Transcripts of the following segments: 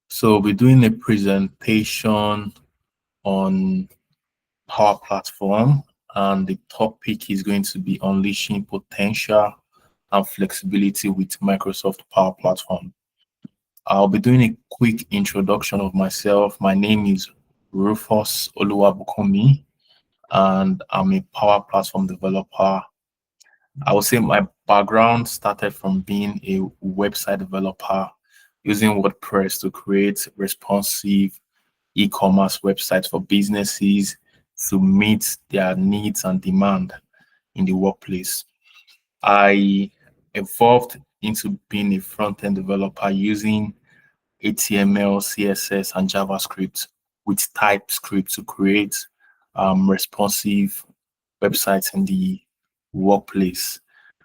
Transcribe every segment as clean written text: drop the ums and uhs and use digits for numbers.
So we're doing a presentation on Power Platform, and the topic is going to be unleashing potential and flexibility with Microsoft Power Platform. I'll be doing a quick introduction of myself. My name is Rufus Oluwabukunmi, and I'm a Power Platform developer. I would say my background started from being a website developer using WordPress to create responsive e-commerce websites for businesses to meet their needs and demand in the workplace. I evolved into being a front-end developer using HTML, CSS, and JavaScript with TypeScript to create responsive websites in the workplace.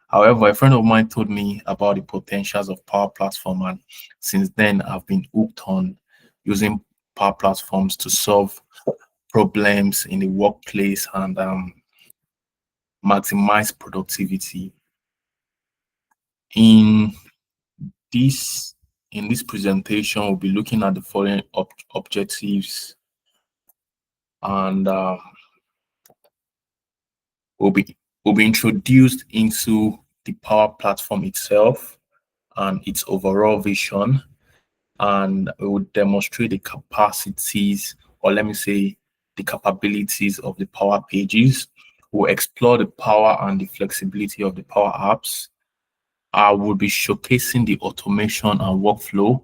However, a friend of mine told me about the potentials of Power Platform, and since then I've been hooked on using Power Platforms to solve problems in the workplace and maximize productivity. In this in this presentation, we'll be looking at the following objectives, and we'll be introduced into the Power Platform itself and its overall vision, and we will demonstrate the capacities, or let me say, the capabilities of the Power Pages. We'll explore the power and the flexibility of the Power Apps. I will be showcasing the automation and workflow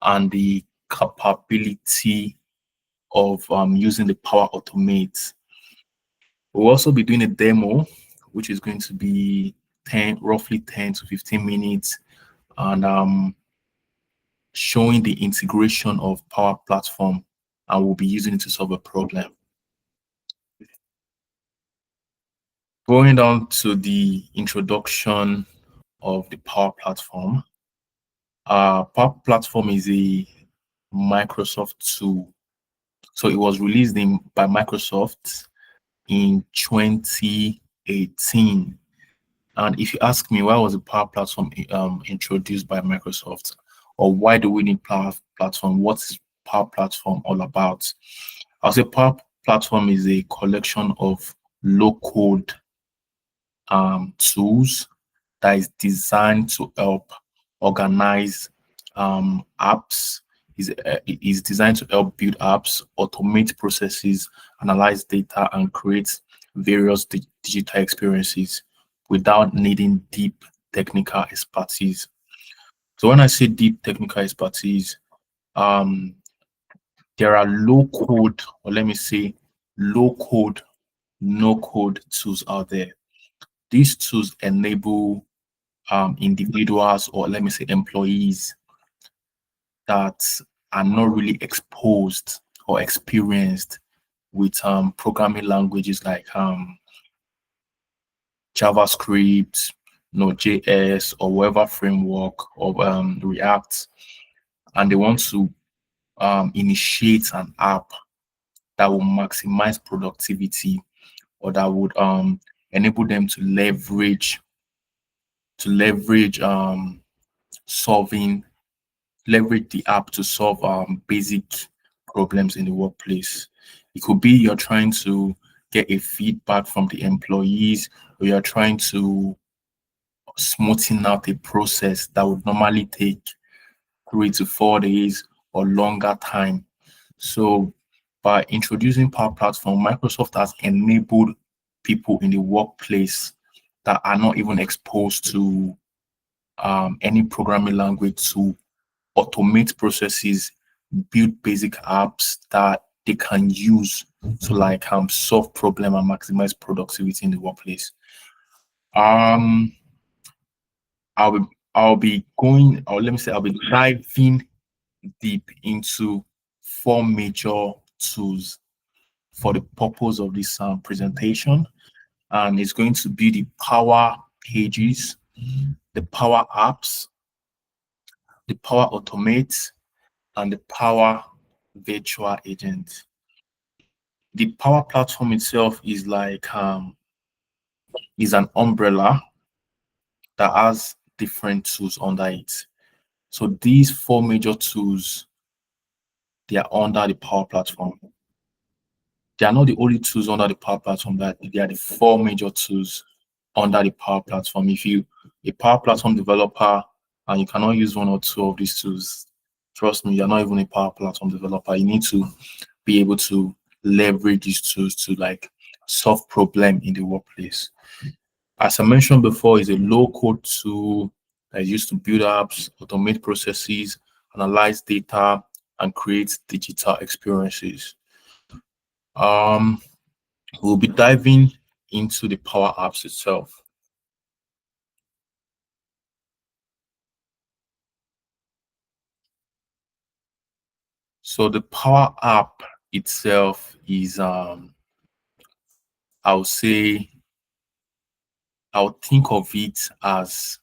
and the capability of using the Power Automate. We'll also be doing a demo, which is going to be roughly 10 to 15 minutes, and showing the integration of Power Platform, and we'll be using it to solve a problem. Going down to the introduction of the Power Platform. Power Platform is a Microsoft tool. So it was released by Microsoft in 2018. And if you ask me, why was the Power Platform introduced by Microsoft, or why do we need Power Platform? What's Power Platform all about? I'll say Power Platform is a collection of low-code tools that is designed to help organize apps. Is designed to help build apps, automate processes, analyze data, and create various digital experiences without needing deep technical expertise. So when I say deep technical expertise, um, there are low code, or let me say low code, no code tools out there. These tools enable individuals, or let me say employees, that are not really exposed or experienced with programming languages like JavaScript, Node.js, or whatever framework of React, and they want to initiate an app that will maximize productivity, or that would enable them to leverage solving leverage the app to solve basic problems in the workplace. It could be you're trying to get a feedback from the employees, or you're trying to smoothen out a process that would normally take 3 to 4 days or longer time. So by introducing Power Platform, Microsoft has enabled people in the workplace that are not even exposed to any programming language to automate processes, build basic apps that they can use to like solve problem and maximize productivity in the workplace. Um, I'll be going, or let me say, I'll be diving deep into four major tools for the purpose of this presentation, and it's going to be the Power Pages, the Power Apps, the Power Automate, and the Power Virtual Agent. The Power Platform itself is like is an umbrella that has different tools under it. So these four major tools, they are under the Power Platform. They are not the only tools under the Power Platform, but they are the four major tools under the Power Platform. If you a Power Platform developer and you cannot use one or two of these tools, trust me, you're not even a Power Platform developer. You need to be able to leverage these tools to like solve problem in the workplace. As I mentioned before, is a low-code tool that is used to build apps, automate processes, analyze data, and create digital experiences. Um, we'll be diving into the Power Apps itself. So the Power App itself is, I would say, I would think of it as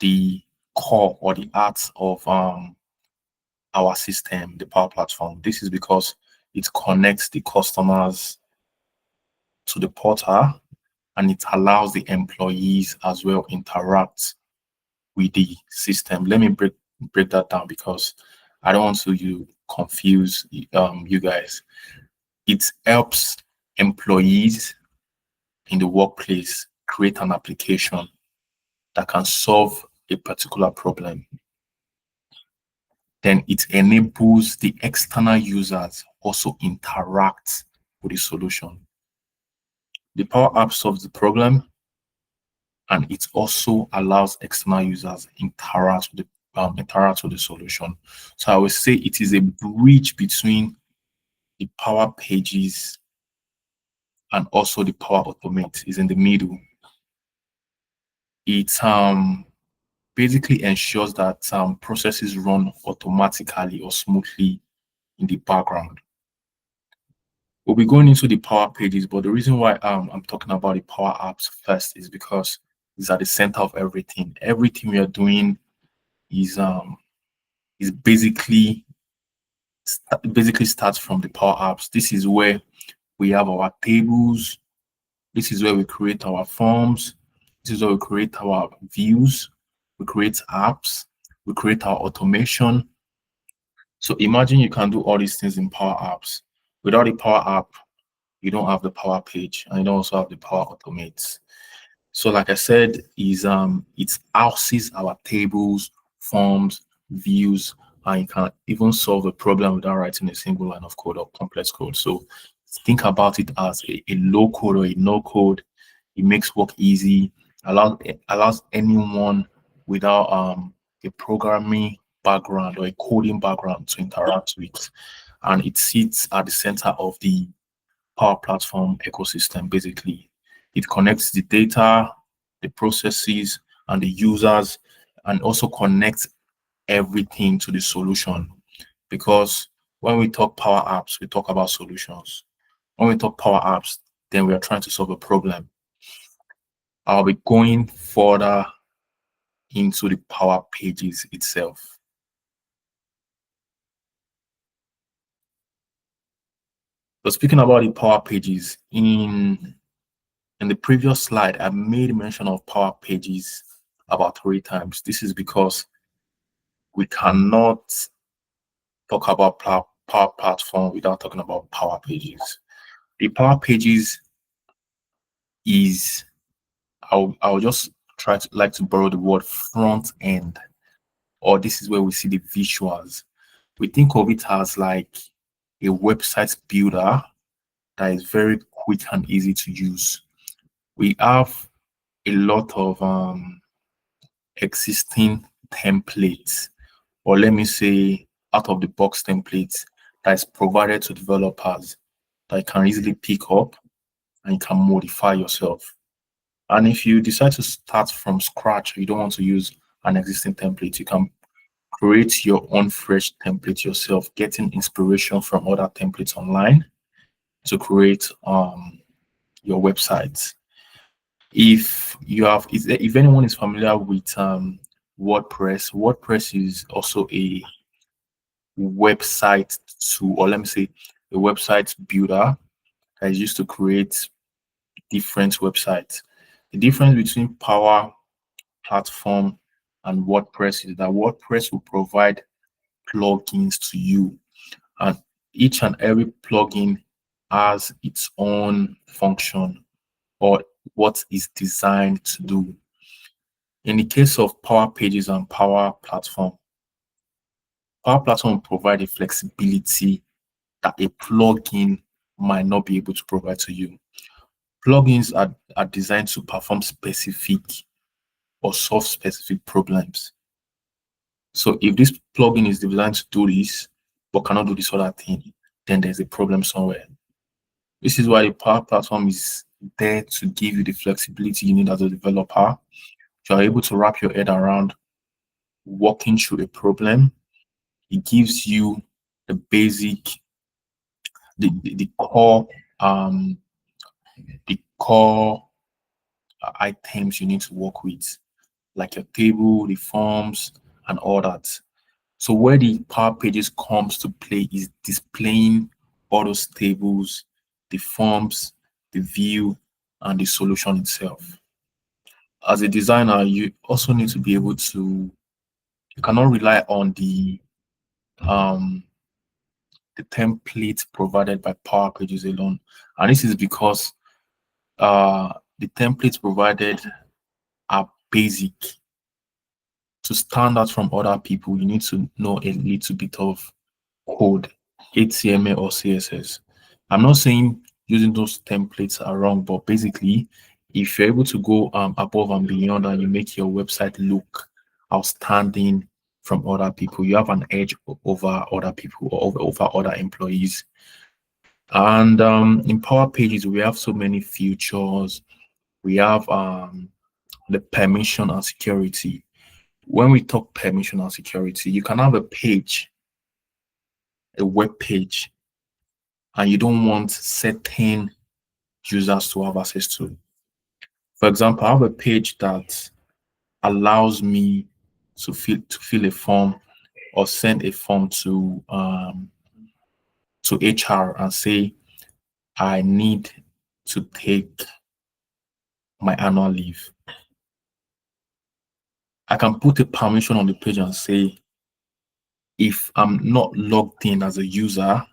the core or the heart of our system, the Power Platform. This is because it connects the customers to the portal and it allows the employees as well interact with the system. Let me break that down because I don't want to you confuse you guys. It helps employees in the workplace create an application that can solve a particular problem. Then it enables the external users also interact with the solution. The Power App solves the problem and it also allows external users interact with the solution. So I would say it is a bridge between the Power Pages and also the Power Automate is in the middle. It basically ensures that processes run automatically or smoothly in the background. We'll be going into the Power Pages, but the reason why I'm talking about the Power Apps first is because it's at the center of everything. Everything we are doing is basically starts from the Power Apps. This is where we have our tables. This is where we create our forms. This is where we create our views. We create apps. We create our automation. So imagine you can do all these things in Power Apps. Without the Power App, you don't have the Power Page, and you don't also have the Power Automate. So like I said, is it houses our tables, forms, views, and you can even solve a problem without writing a single line of code or complex code. So think about it as a low code or a no code. It makes work easy, allows anyone without a programming background or a coding background to interact with. And it sits at the center of the Power Platform ecosystem, basically. It connects the data, the processes, and the users, and also connects everything to the solution. Because when we talk Power Apps, we talk about solutions. When we talk Power Apps, then we are trying to solve a problem. I'll be going further into the Power Pages itself. So speaking about the Power Pages, in the previous slide, I made mention of Power Pages about 3 times. This is because we cannot talk about Power Platform without talking about Power Pages. The Power Pages is, I'll just try to like to borrow the word front end, or this is where we see the visuals. We think of it as like a website builder that is very quick and easy to use. We have a lot of existing templates, or let me say out of the box templates that is provided to developers that you can easily pick up and you can modify yourself. And if you decide to start from scratch, you don't want to use an existing template, you can create your own fresh template yourself, getting inspiration from other templates online to create your website. If anyone is familiar with WordPress is also a website tool, or let me say a website builder that is used to create different websites. The difference between Power Platform and WordPress is that WordPress will provide plugins to you, and each and every plugin has its own function or what is designed to do. In the case of Power Pages and Power Platform provide a flexibility that a plugin might not be able to provide to you. Plugins are designed to perform specific or solve specific problems. So if this plugin is designed to do this, but cannot do this other thing, then there's a problem somewhere. This is why the Power Platform is there to give you the flexibility you need as a developer. You are able to wrap your head around working through a problem. It gives you the basic, the core, the core items you need to work with, like your table, the forms, and all that. So where the Power Pages comes to play is displaying all those tables, the forms, the view, and the solution itself. As a designer, you also need to be able to, you cannot rely on um the template provided by Power Pages alone. And this is because the templates provided are basic. To stand out from other people, you need to know a little bit of code, HTML or CSS. I'm not saying using those templates are wrong, but basically, if you're able to go above and beyond and you make your website look outstanding from other people, you have an edge over other people or over other employees. And in Power Pages, we have so many features. We have the permission and security. When we talk permission and security, you can have a web page, and you don't want certain users to have access to. For example, I have a page that allows me to fill a form or send a form to HR and say I need to take my annual leave. I can put a permission on the page and say if I'm not logged in as a user,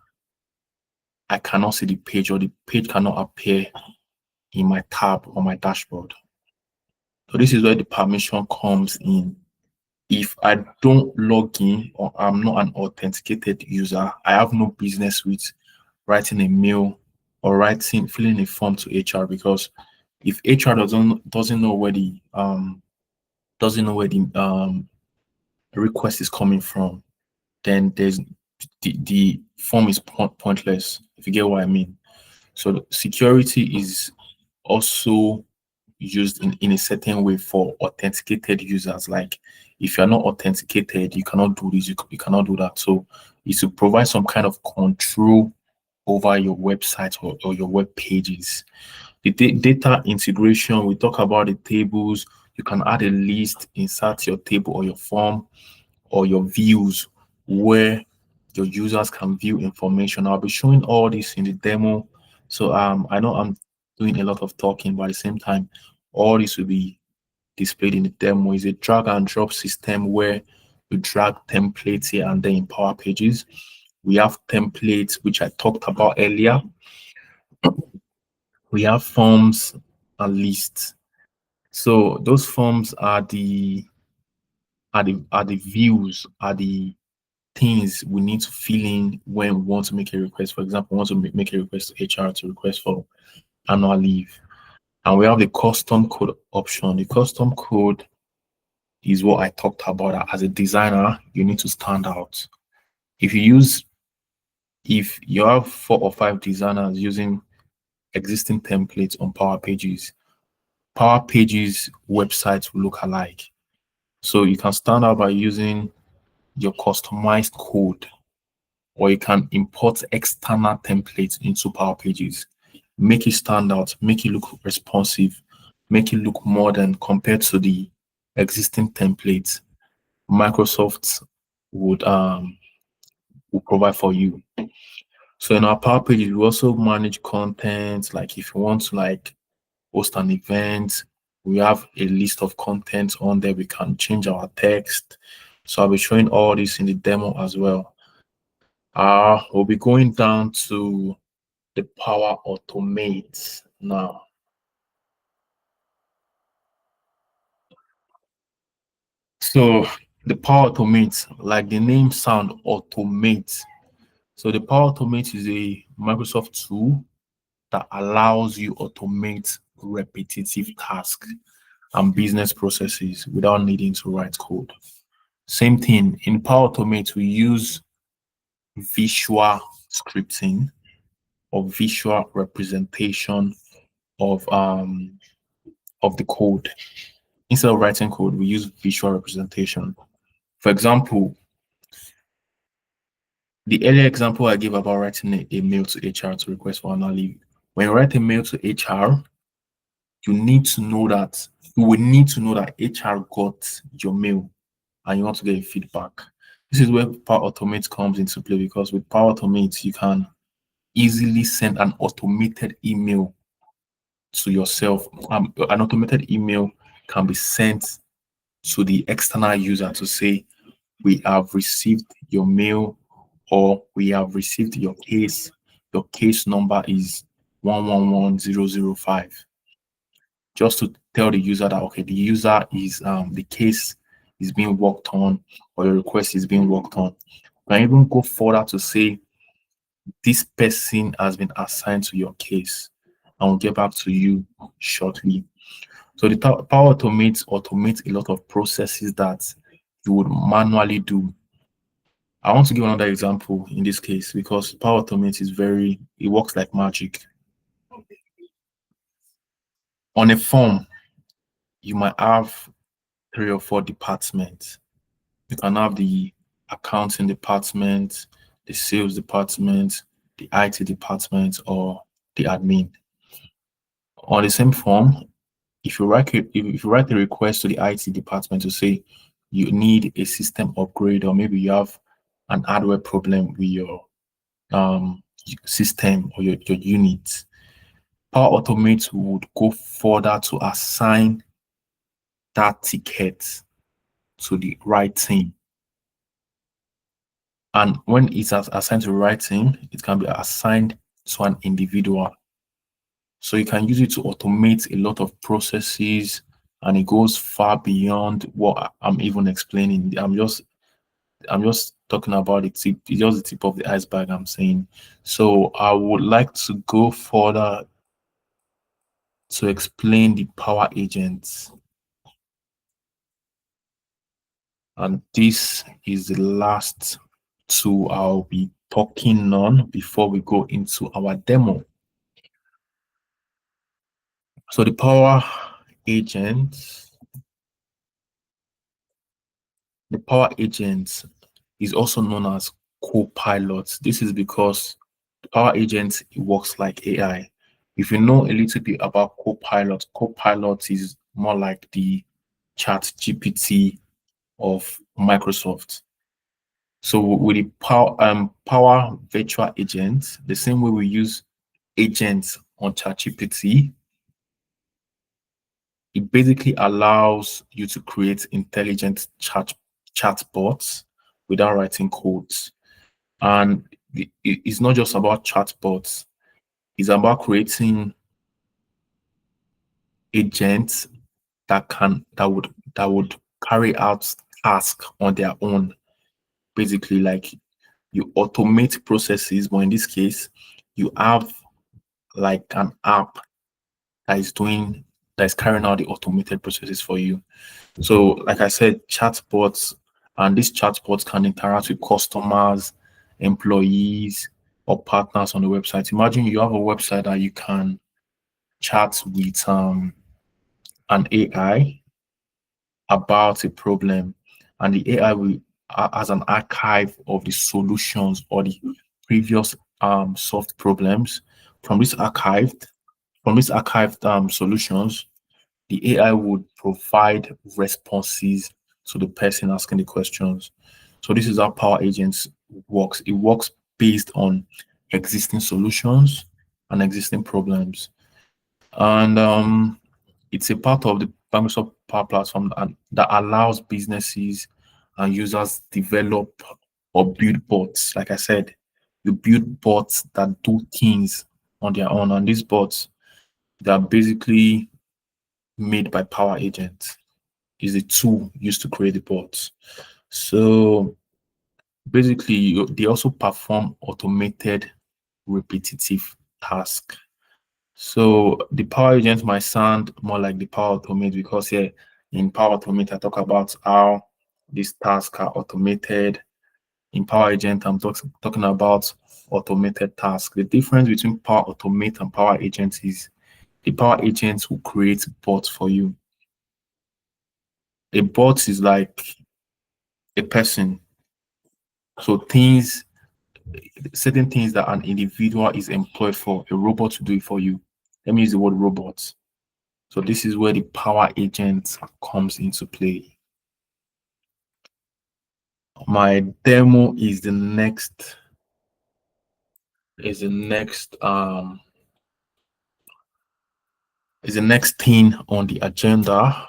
I cannot see the page or the page cannot appear in my tab or my dashboard. So this is where the permission comes in. If I don't log in or I'm not an authenticated user, I have no business with writing a mail or filling a form to HR, because if HR doesn't know where the request is coming from, then the form is pointless, if you get what I mean. So security is also used in a certain way for authenticated users. Like if you're not authenticated, you cannot do this, you cannot do that. So it's to provide some kind of control over your website or your web pages. The data integration, we talk about the tables. You can add a list, insert your table or your form or your views where your users can view information. I'll be showing all this in the demo. So I know I'm doing a lot of talking, but at the same time, all this will be displayed in the demo. Is a drag and drop system where you drag templates here and there in Power Pages. We have templates, which I talked about earlier. We have forms and lists. So those forms are the views, are the things we need to fill in when we want to make a request. For example, we want to make a request to HR to request for annual leave. And we have the custom code option. The custom code is what I talked about. As a designer, you need to stand out. If you have 4 or 5 designers using existing templates on Power Pages, Power Pages websites will look alike. So you can stand out by using your customized code, or you can import external templates into Power Pages. Make it stand out, make it look responsive, make it look modern compared to the existing templates Microsoft would provide for you. So in our Power Pages, we also manage content. Like if you want to host an event, We have a list of content on there. We can change our text. So I'll be showing all this in the demo as well. We'll be going down to the Power Automate now. So the Power Automate, like the name sound, automate. So the Power Automate is a Microsoft tool that allows you automate repetitive tasks and business processes without needing to write code. Same thing in Power Automate, we use visual scripting or visual representation of the code. Instead of writing code, we use visual representation. For example, the earlier example I gave about writing a mail to HR to request for annual leave. When you write a mail to HR, you need to know that you will need to know that HR got your mail and you want to get feedback. This is where Power Automate comes into play, because with Power Automate, you can easily send an automated email to yourself. An automated email can be sent to the external user to say, we have received your mail, or we have received your case. Your case number is 111005. Just to tell the user that, okay, the user is the case is being worked on, or your request is being worked on. You can even go further to say this person has been assigned to your case and will get back to you shortly. So the Power Automate automates a lot of processes that you would manually do. I want to give another example in this case, because Power Automate it works like magic. On a form, you might have 3 or 4 departments. You can have the accounting department, the sales department, the IT department, or the admin. On the same form, if you write a request to the IT department to say you need a system upgrade, or maybe you have an hardware problem with your system or your unit, Power Automate would go further to assign that ticket to the right team. And when it's assigned to the right team, it can be assigned to an individual. So you can use it to automate a lot of processes, and it goes far beyond what I'm even explaining. I'm just talking about the tip. It's just the tip of the iceberg, I'm saying. So I would like to go further to explain the power agents. And this is the last tool I'll be talking on before we go into our demo. So the power agents, is also known as co-pilots. This is because the power agent works like AI. If you know a little bit about co-pilot is more like the chat GPT of Microsoft. So with the power virtual agents, the same way we use agents on ChatGPT, it basically allows you to create intelligent chatbots without writing codes. And it's not just about chatbots, it's about creating agents that would carry out tasks on their own. Basically, like, you automate processes, but in this case, you have like an app that is carrying out the automated processes for you. So, like I said, chatbots, and these chatbots can interact with customers, employees, or partners on the website. Imagine you have a website that you can chat with an AI about a problem, and the AI will as an archive of the solutions or the previous solved problems. From this archived solutions, the AI would provide responses to the person asking the questions. So this is how Power Agents works. It works based on existing solutions and existing problems. And it's a part of the Microsoft Power Platform that allows businesses and users develop or build bots. Like I said, you build bots that do things on their own, and these bots they are basically made by Power Agents. Is a tool used to create the bots. So basically, they also perform automated, repetitive tasks. So the Power Agent might sound more like the Power Automate because here in Power Automate, I talk about how these tasks are automated. In Power Agent, I'm talking about automated tasks. The difference between Power Automate and Power Agent is the Power Agent will create bots for you. A bot is like a person. So certain things that an individual is employed for, a robot to do it for you. Let me use the word robot. So this is where the Power Agent comes into play. My demo is the next thing on the agenda.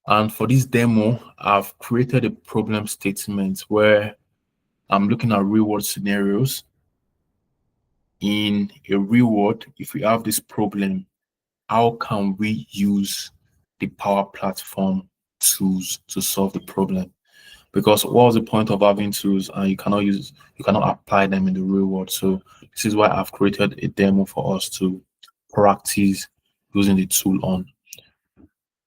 And for this demo, I've created a problem statement where I'm looking at real world scenarios. In a real world, if we have this problem, how can we use the Power Platform tools to solve the problem? Because what was the point of having tools and you cannot apply them in the real world? So this is why I've created a demo for us to practice using the tool on.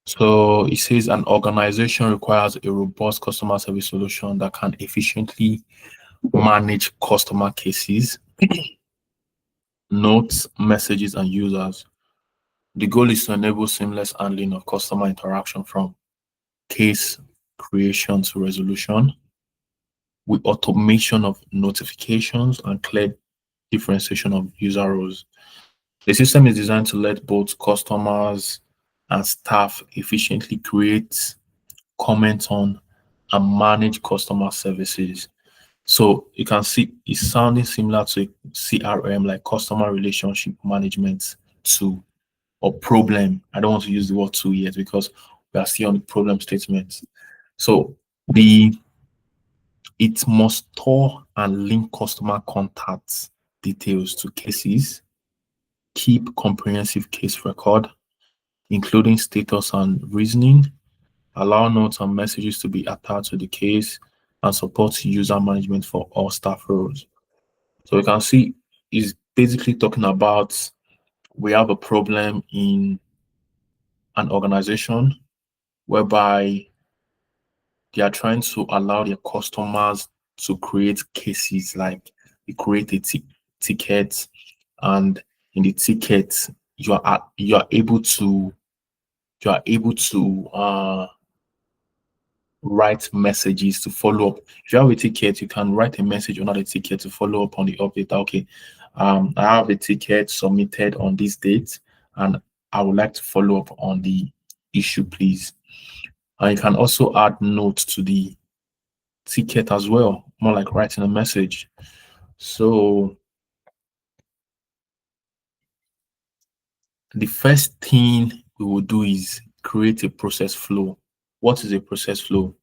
So it says an organization requires a robust customer service solution that can efficiently manage customer cases, notes, messages, and users. The goal is to enable seamless handling of customer interaction from case creation to resolution with automation of notifications and clear differentiation of user roles. The system is designed to let both customers and staff efficiently create, comment on, and manage customer services. So you can see it's sounding similar to a CRM, like customer relationship management tool or problem. I don't want to use the word tool yet because we are still on the problem statement. So it must store and link customer contacts details to cases, keep comprehensive case record, including status and reasoning, allow notes and messages to be attached to the case, and support user management for all staff roles. So you can see it's basically talking about we have a problem in an organization whereby they are trying to allow their customers to create cases, like you create a ticket, and in the ticket you are able to write messages to follow up. If you have a ticket, you can write a message on the ticket to follow up on the update. Okay, I have a ticket submitted on this date, and I would like to follow up on the issue, please. And you can also add notes to the ticket as well, more like writing a message. So the first thing we will do is create a process flow. What is a process flow?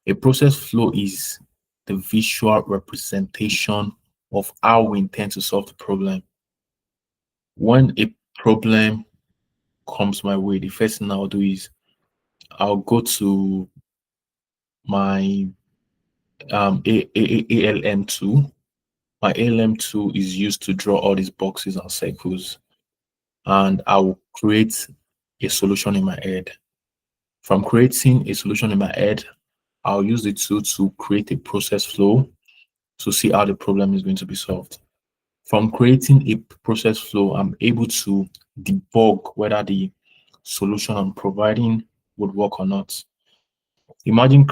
A process flow is the visual representation of how we intend to solve the problem. When a problem comes my way, the first thing I'll do is I'll go to my ALM tool. My ALM tool is used to draw all these boxes and circles, and I will create a solution in my head. From creating a solution in my head, I'll use the tool to create a process flow to see how the problem is going to be solved. From creating a process flow, I'm able to debug whether the solution I'm providing would work or not. Imagine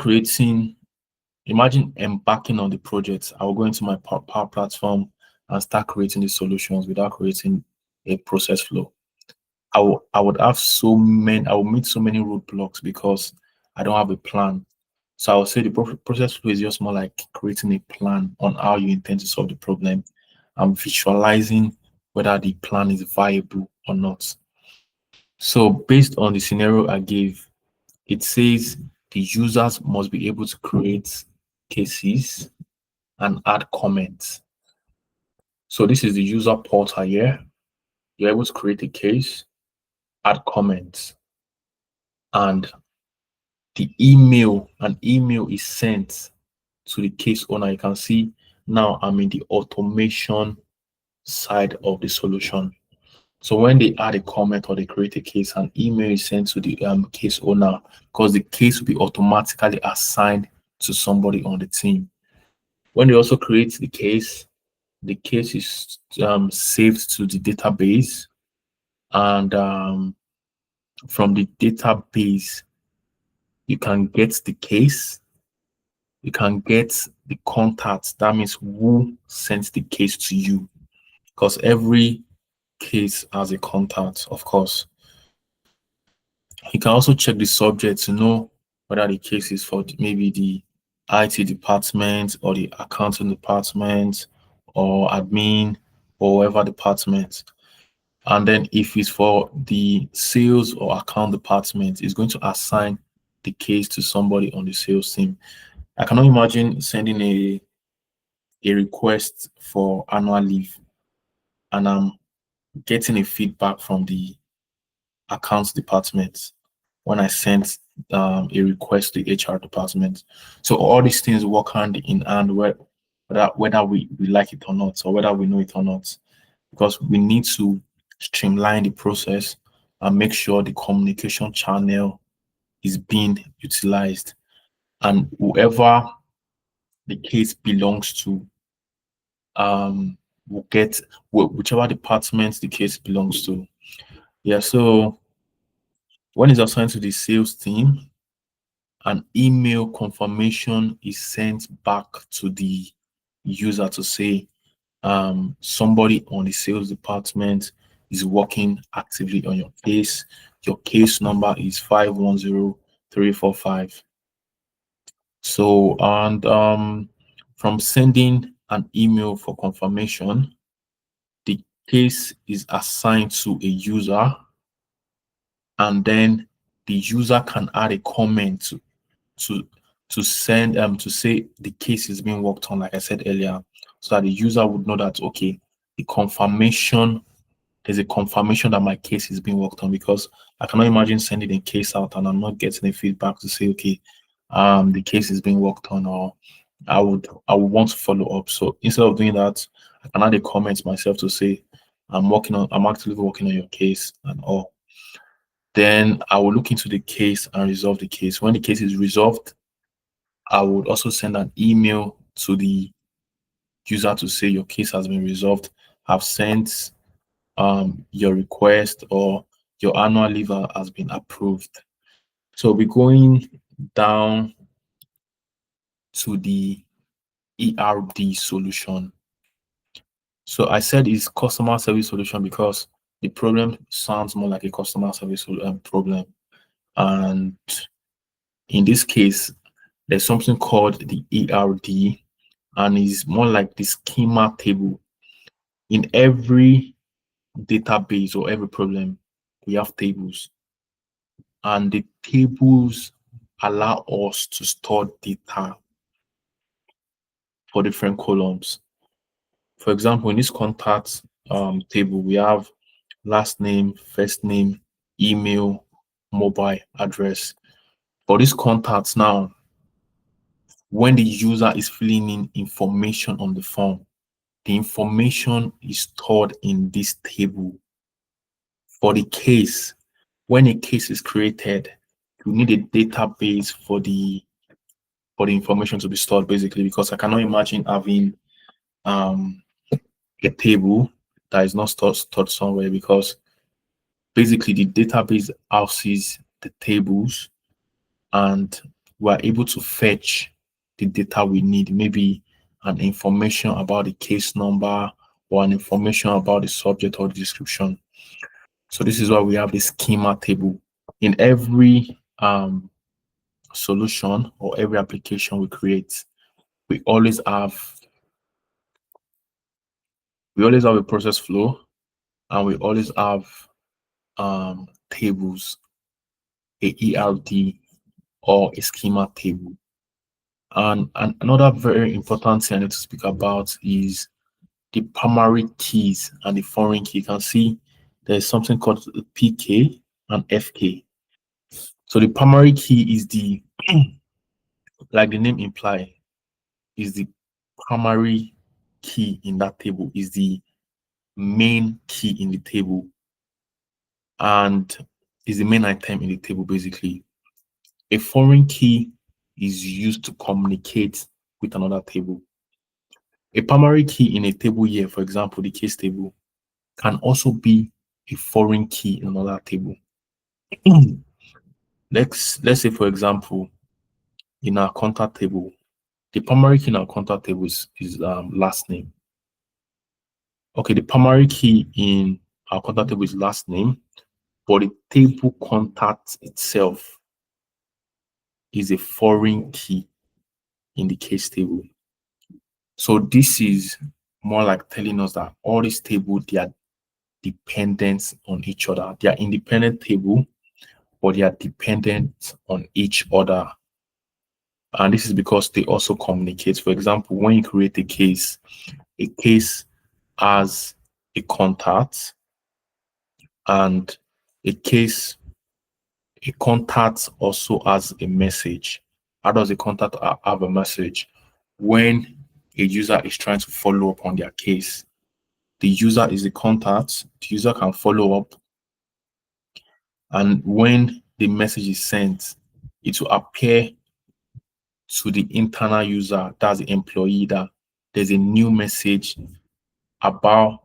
embarking on the project. I will go into my Power Platform and start creating the solutions without creating a process flow. I would have I will meet so many roadblocks because I don't have a plan. So I would say the process flow is just more like creating a plan on how you intend to solve the problem and visualizing whether the plan is viable or not. So based on the scenario I gave, it says the users must be able to create cases and add comments. So this is the user portal here. You're able to create a case, add comments, and an email is sent to the case owner. You can see now I'm in the automation side of the solution. So when they add a comment or they create a case, an email is sent to the case owner because the case will be automatically assigned to somebody on the team. When they also create the case is saved to the database, and from the database, you can get the case, you can get the contact. That means who sent the case to you, because every case has a contact, of course. You can also check the subject to know whether the case is for maybe the IT department or the accounting department or admin or whatever department. And then if it's for the sales or account department, it's going to assign the case to somebody on the sales team. I cannot imagine sending a request for annual leave and I'm getting a feedback from the accounts department when I sent a request to the HR department. So all these things work hand in hand, whether we like it or not, or whether we know it or not, because we need to streamline the process and make sure the communication channel is being utilized. And whoever the case belongs to will get whichever department the case belongs to. Yeah, so when it's assigned to the sales team, an email confirmation is sent back to the user to say somebody on the sales department is working actively on your case. Your case number is 510345. So, and from sending an email for confirmation, the case is assigned to a user, and then the user can add a comment to to send to say the case is being worked on, like I said earlier, so that the user would know that okay, the confirmation there's a confirmation that my case is being worked on, because I cannot imagine sending a case out and I'm not getting a feedback to say okay, the case is being worked on, or I would want to follow up. So instead of doing that, I can add a comment myself to say I'm actively working on your case and all. Then I will look into the case and resolve the case. When the case is resolved, I would also send an email to the user to say your case has been resolved. I've sent your request, or your annual leave has been approved. So we're going down to the ERD solution. So I said it's customer service solution because the problem sounds more like a customer service problem. And in this case, there's something called the ERD, and it's more like the schema table. In every database or every problem, we have tables, and the tables allow us to store data for different columns. For example, in this contact table, we have last name, first name, email, mobile address. For these contacts now, when the user is filling in information on the form, the information is stored in this table. For the case, when a case is created, you need a database for the information to be stored, basically, because I cannot imagine having a table that is not stored somewhere, because basically the database houses the tables, and we're able to fetch the data we need, maybe an information about the case number or an information about the subject or the description. So this is why we have the schema table. In every solution or every application we create, we always have a process flow, and we always have tables, a ERD or a schema table. And another very important thing I need to speak about is the primary keys and the foreign key. You can see there's something called PK and FK. So the primary key is the, like the name imply, is the primary key in that table, is the main key in the table, and is the main item in the table basically. A foreign key is used to communicate with another table. A primary key in a table here, for example, the case table, can also be a foreign key in another table. Let's say, for example, in our contact table, the primary key in our contact table is last name. Okay, the primary key in our contact table is last name, but the table contact itself is a foreign key in the case table. So this is more like telling us that all these tables, they are dependent on each other. They are independent table, but they are dependent on each other. And this is because they also communicate. For example, when you create a case has a contact, and a case, a contact also has a message. How does a contact have a message? When a user is trying to follow up on their case, the user is the contact, the user can follow up, and when the message is sent, it will appear to the internal user, that's the employee, that there's a new message about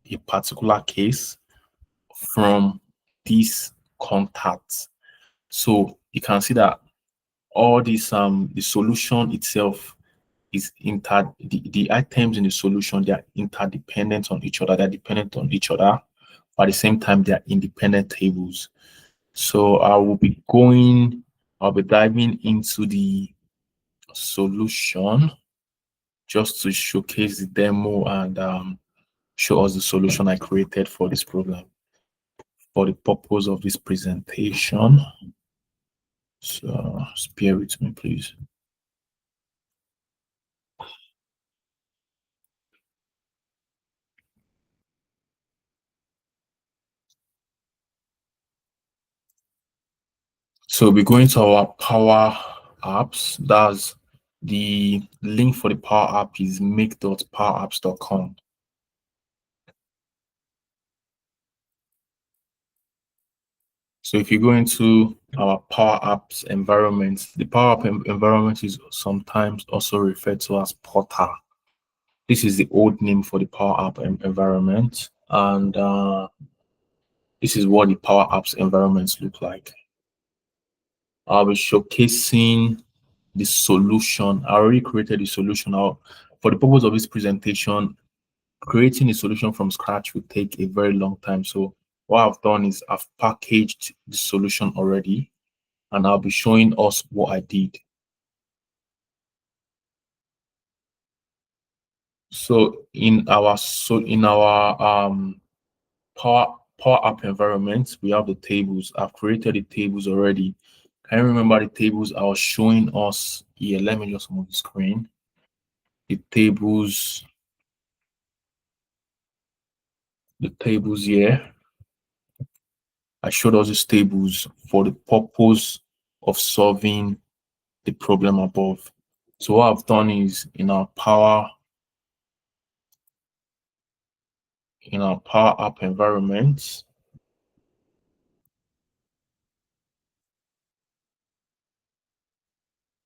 a particular case from this contact. So you can see that all this the solution itself is the items in the solution, they are interdependent on each other, they're dependent on each other, but at the same time they are independent tables. So I'll be diving into the solution just to showcase the demo and show us the solution I created for this problem for the purpose of this presentation. So bear with me, please. So we're going to our Power Apps. That's the link for the Power App is make.powerapps.com. So if you go into our Power Apps environment, the Power App environment is sometimes also referred to as Portal. This is the old name for the Power App environment, and this is what the Power Apps environments look like. I'll be showcasing the solution. I already created the solution. For the purpose of this presentation, creating a solution from scratch will take a very long time. So what I've done is I've packaged the solution already, and I'll be showing us what I did. So in our Power App environment, we have the tables. I've created the tables already. Can you remember the tables I was showing us here? Let me just move the screen. The tables here. I showed us these tables for the purpose of solving the problem above. So what I've done is in our Power App environment,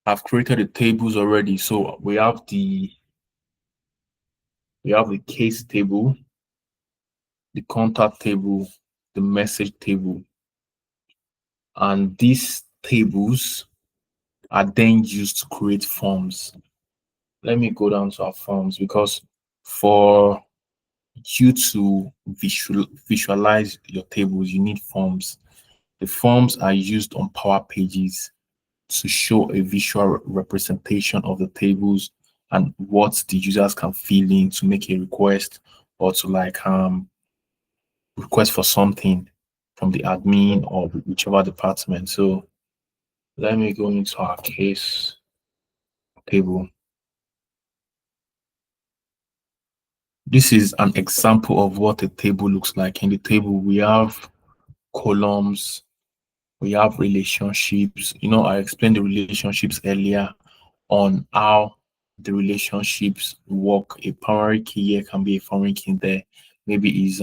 I've created the tables already. So we have the case table, the contact table, the message table, and these tables are then used to create forms. Let me go down to our forms, because for you to visualize your tables, you need forms. The forms are used on Power Pages to show a visual representation of the tables and what the users can fill in to make a request or to request for something. from the admin or whichever department. So let me go into our case table. This is an example of what a table looks like. In the table, we have columns, we have relationships. I explained the relationships earlier on how the relationships work. A primary key here can be a foreign key there. Maybe is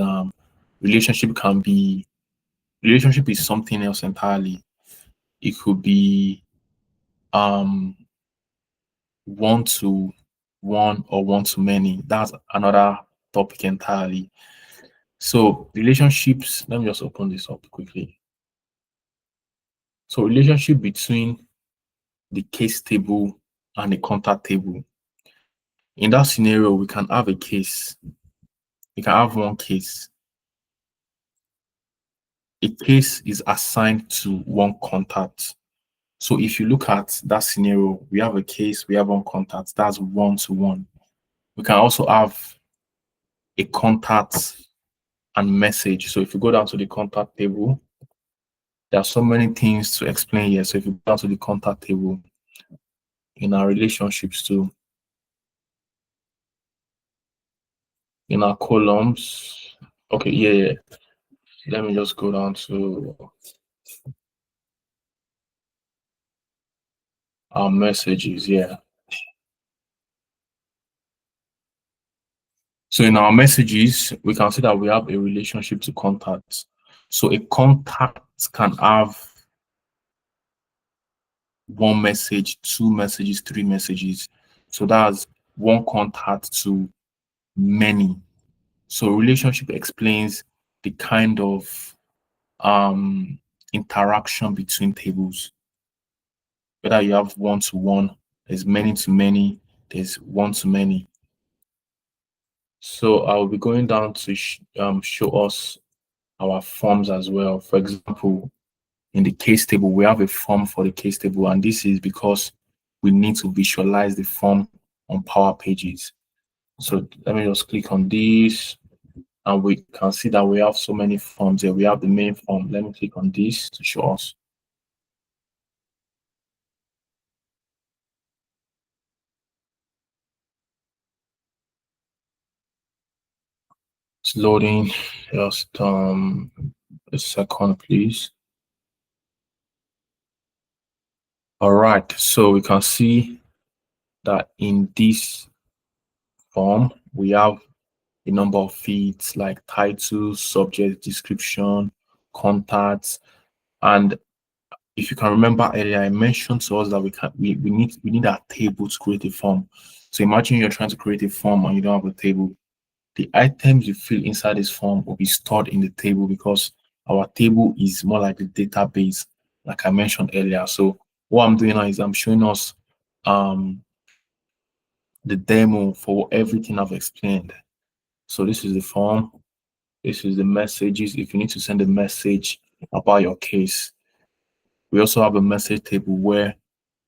relationship can be relationship is something else entirely. It could be um one to one or one to many. That's another topic entirely. So relationships, let me just open this up quickly. So relationship between the case table and the contact table. In that scenario, we can have a case. We can have one case. A case is assigned to one contact. So if you look at that scenario, we have a case, we have one contact. That's one to one. We can also have a contact and message. So if you go down to the contact table, there are so many things to explain here. So if you go down to the contact table in our relationships too, in our columns, okay, yeah. Let me just go down to our messages, yeah. So in our messages, we can see that we have a relationship to contacts. So a contact can have one message, two messages, three messages. So that's one contact to many. So relationship explains the kind of interaction between tables. Whether you have one to one, there's many to many, there's one to many. So I'll be going down to show us our forms as well. For example, in the case table, we have a form for the case table, and this is because we need to visualize the form on Power Pages. So let me just click on this, and we can see that we have so many forms here. We have the main form. Let me click on this to show us. It's loading. Just a second, please. All right, so we can see that in this form we have a number of fields like title, subject, description, contacts, and if you can remember earlier, I mentioned to us that we need a table to create a form. So imagine you're trying to create a form and you don't have a table. The items you fill inside this form will be stored in the table because our table is more like the database, like I mentioned earlier. So what I'm doing now is I'm showing us um the demo for everything I've explained. So this is the form, this is the messages. If you need to send a message about your case, we also have a message table where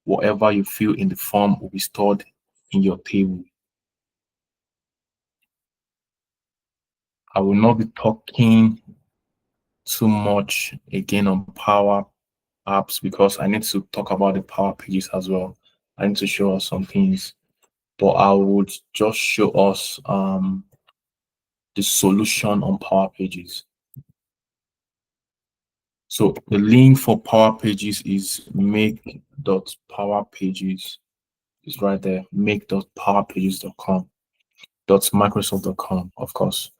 whatever you fill in the form will be stored in your table. I will not be talking too much again on Power Apps because I need to talk about the Power Pages as well. I need to show us some things, but I would just show us the solution on Power Pages. So the link for Power Pages is make.powerpages. It's right there, make.powerpages.com, .microsoft.com, of course.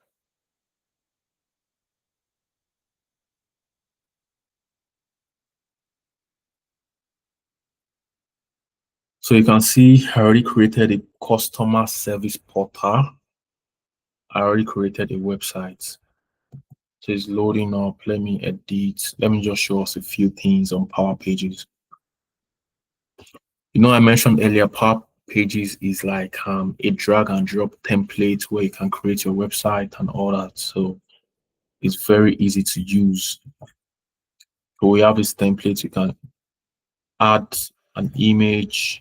So you can see I already created a customer service portal. I already created a website. So it's loading up. Let me edit. Let me just show us a few things on Power Pages. I mentioned earlier, Power Pages is like a drag and drop template where you can create your website and all that. So it's very easy to use. So we have this template. You can add an image.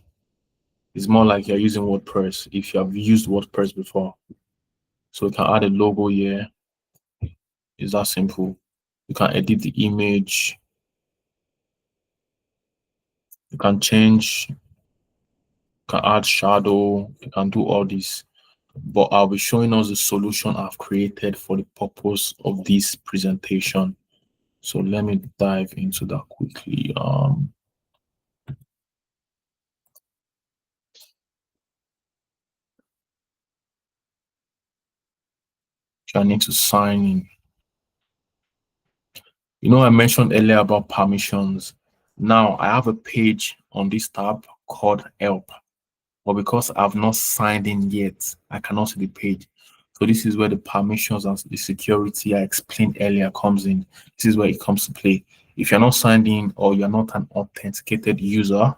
It's more like you're using WordPress if you have used WordPress before. So we can add a logo here. It's that simple. You can edit the image. You can change, you can add shadow, you can do all this. But I'll be showing us the solution I've created for the purpose of this presentation. So let me dive into that quickly. I need to sign in. You know, I mentioned earlier about permissions. Now I have a page on this tab called Help, but because I've not signed in yet, I cannot see the page. So this is where the permissions and the security I explained earlier comes in. This is where it comes to play. If you're not signed in or you're not an authenticated user,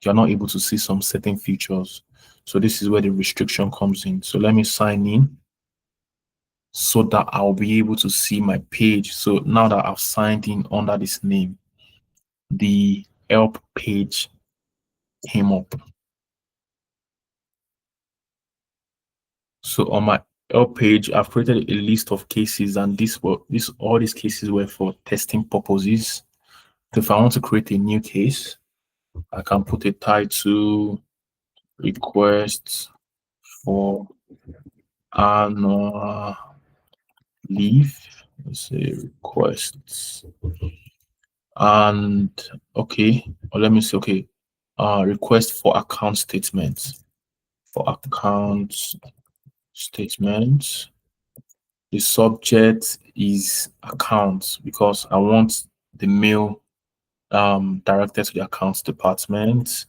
you're not able to see some certain features. So this is where the restriction comes in. So let me sign in so that I'll be able to see my page. So now that I've signed in under this name, the help page came up. So on my help page, I've created a list of cases, and all these cases were for testing purposes. So if I want to create a new case, I can put a title, request for annual leave. Let's say requests. And okay, or let me say okay, request for account statements. For account statements, the subject is accounts because I want the mail directed to the accounts department.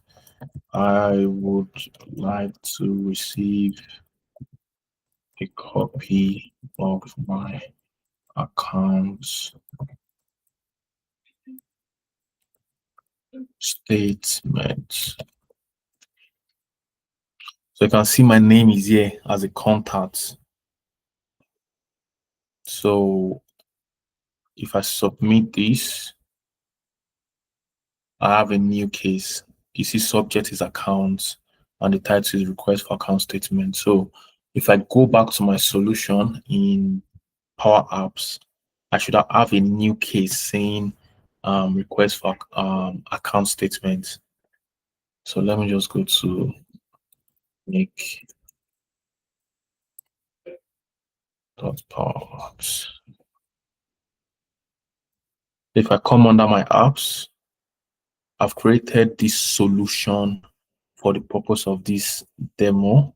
I would like to receive a copy of my account statement. So you can see my name is here as a contact. So if I submit this, I have a new case. You see subject is accounts and the title is request for account statement. So if I go back to my solution in Power Apps, I should have a new case saying request for account statement. So let me just go to make dot Power Apps. If I come under my apps, I've created this solution for the purpose of this demo.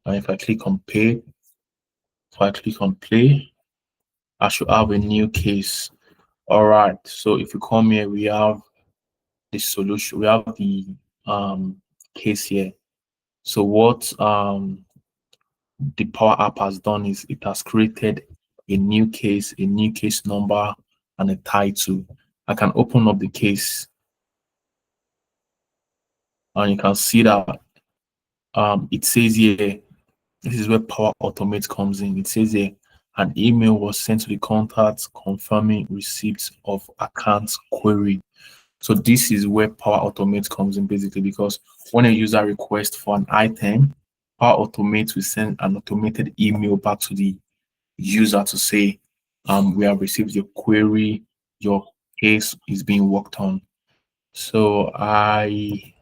And if I click on pay, if I click on play, I should have a new case. All right. So if you come here, we have the solution. We have the case here. So what the Power App has done is it has created a new case number, and a title. I can open up the case, and you can see that it says here. This is where Power Automate comes in. It says here, an email was sent to the contact confirming receipt of account query. So this is where Power Automate comes in basically, because when a user requests for an item, Power Automate will send an automated email back to the user to say, we have received your query, your case is being worked on. So I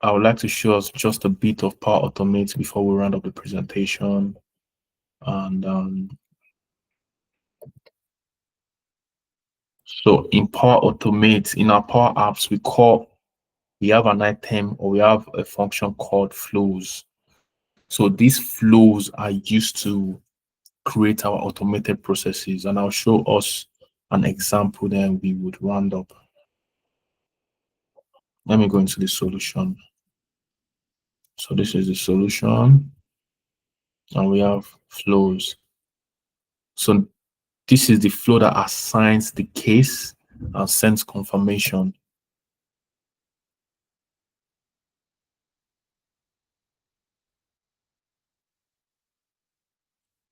would like to show us just a bit of Power Automate before we round up the presentation. And so in Power Automate, in our Power Apps, we have an item, or we have a function called flows. So these flows are used to create our automated processes, and I'll show us an example, then we would round up. Let me go into the solution. So this is the solution, and we have flows. So this is the flow that assigns the case and sends confirmation.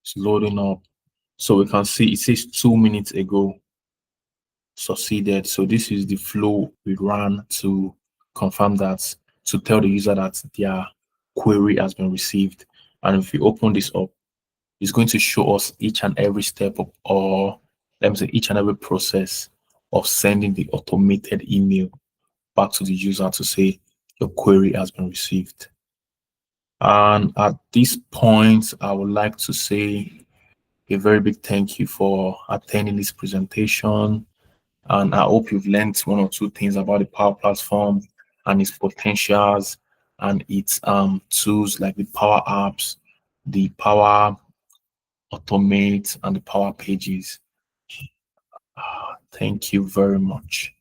It's loading up. So we can see it says 2 minutes ago succeeded. So this is the flow we ran to confirm that, to tell the user that their query has been received. And if you open this up, It's going to show us each and every step of, or let me say, each and every process of sending the automated email back to the user to say your query has been received. And at this point, I would like to say a very big thank you for attending this presentation. And I hope you've learned one or two things about the Power Platform and its potentials and its tools like the Power Apps, the Power Automate, and the Power Pages. Thank you very much.